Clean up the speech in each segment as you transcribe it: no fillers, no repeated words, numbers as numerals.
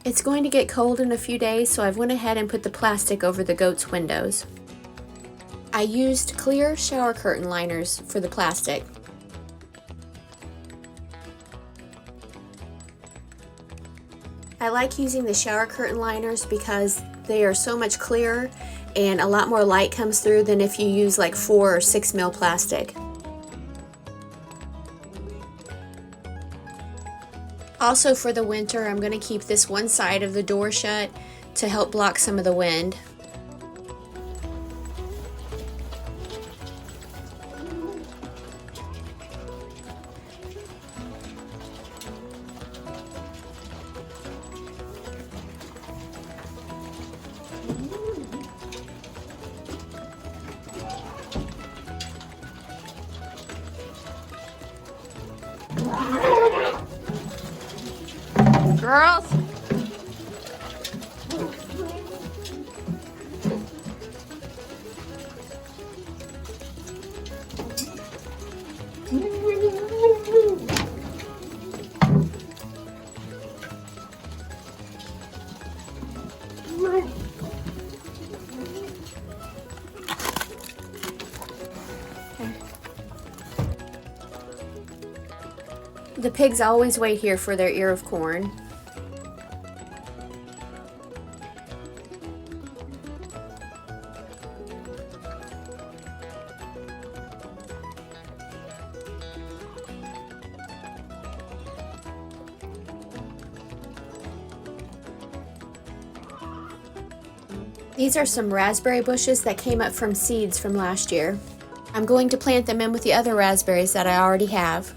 It's going to get cold in a few days, so I've went ahead and put the plastic over the goats' windows. I used clear shower curtain liners for the plastic. I like using the shower curtain liners because they are so much clearer and a lot more light comes through than if you use like 4 or 6 mil plastic. Also for the winter, I'm going to keep this one side of the door shut to help block some of the wind. Girls. The pigs always wait here for their ear of corn. These are some raspberry bushes that came up from seeds from last year. I'm going to plant them in with the other raspberries that I already have.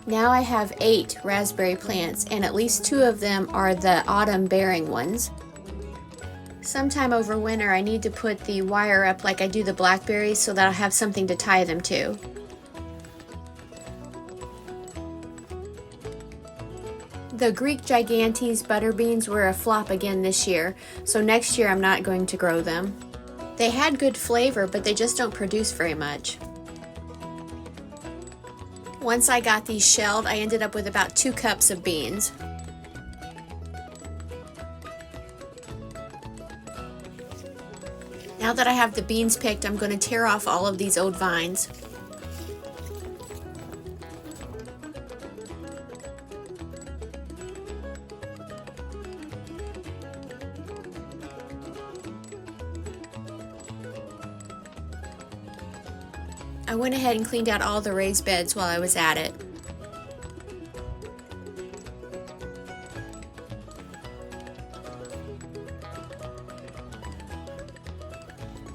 Now I have 8 raspberry plants, and at least 2 of them are the autumn bearing ones. Sometime over winter I need to put the wire up like I do the blackberries so that I'll have something to tie them to. The Greek Gigantes butter beans were a flop again this year, so next year I'm not going to grow them. They had good flavor, but they just don't produce very much. Once I got these shelled, I ended up with about 2 cups of beans. Now that I have the beans picked, I'm going to tear off all of these old vines. I went ahead and cleaned out all the raised beds while I was at it.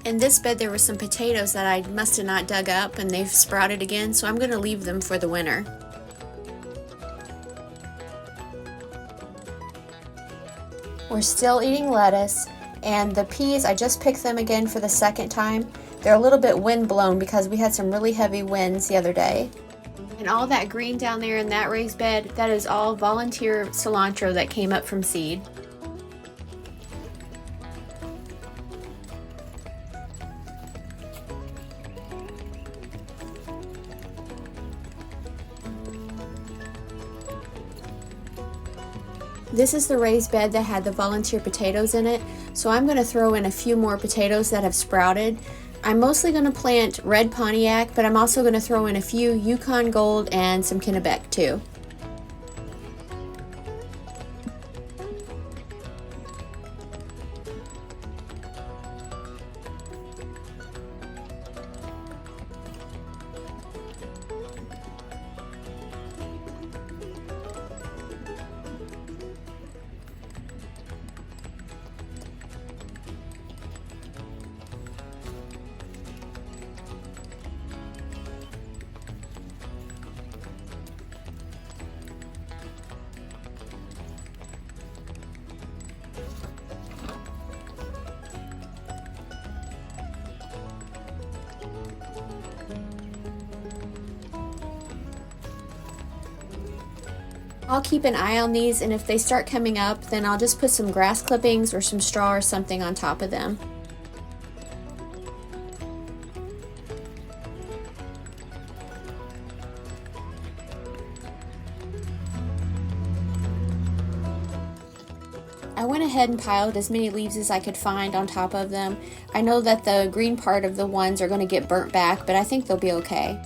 In this bed there were some potatoes that I must have not dug up, and they've sprouted again, so I'm going to leave them for the winter. We're still eating lettuce, and the peas, I just picked them again for the second time. They're a little bit wind blown because we had some really heavy winds the other day. And all that green down there in that raised bed, that is all volunteer cilantro that came up from seed. This is the raised bed that had the volunteer potatoes in it, so I'm going to throw in a few more potatoes that have sprouted. I'm mostly going to plant red Pontiac, but I'm also going to throw in a few Yukon Gold and some Kennebec too. I'll keep an eye on these, and if they start coming up, then I'll just put some grass clippings or some straw or something on top of them. I went ahead and piled as many leaves as I could find on top of them. I know that the green part of the ones are going to get burnt back, but I think they'll be okay.